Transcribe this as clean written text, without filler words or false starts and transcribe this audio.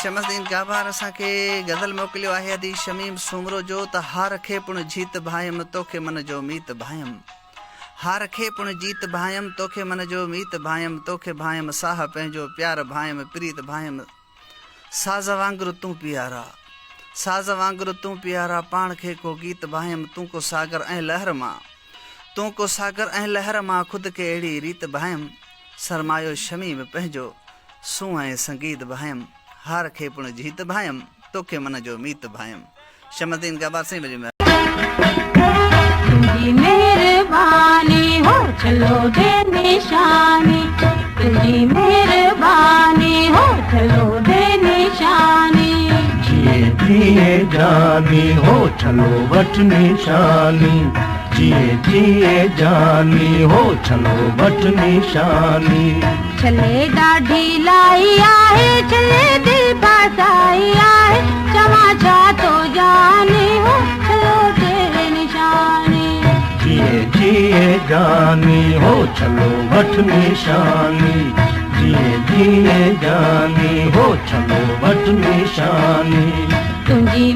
शमसदीन गाबार असांखे गज़ल मोकिलियो आहे अदी शमीम सूमरो जो त हार खे पुण जीत भायम तोखे मन जो मीत भायम। हार खे पुण जीत भायम तोखे मन जो मीत भायम। तोखे भायम साह पंहिंजो प्यार भायम प्रीत भायम। साज़ वांगुरु तूं प्यारा साज़ वांगुरु तूं प्यारा पाण खे को गीत भायम। तूं को सागर ऐं लहर मां तूं को सागर ऐं लहर मां ख़ुदि खे अहिड़ी रीत भायम। सरमायो शमीम पंहिंजो सूं ऐं संगीत भायम। हार खे पुण जीत भायम तोखे मन जो मीत भायम। शमसदीन गाबार से बजे में तुझी मेहरबानी हो चलो दे निशानी। तुझी मेहरबानी हो चलो दे निशानी। जिए जिए जानी हो चलो वठ निशानी। जिए जिए जानी हो चलो वठ निशानी। चले ॾाढी लाई आहे चले दिल बासाई आहे चवा छा तो जानी हो चलो तेरे निशानी। जिए जिए जानी हो चलो वठ निशानी। जिए जिए जानी हो चलो वठ निशानी। तुझी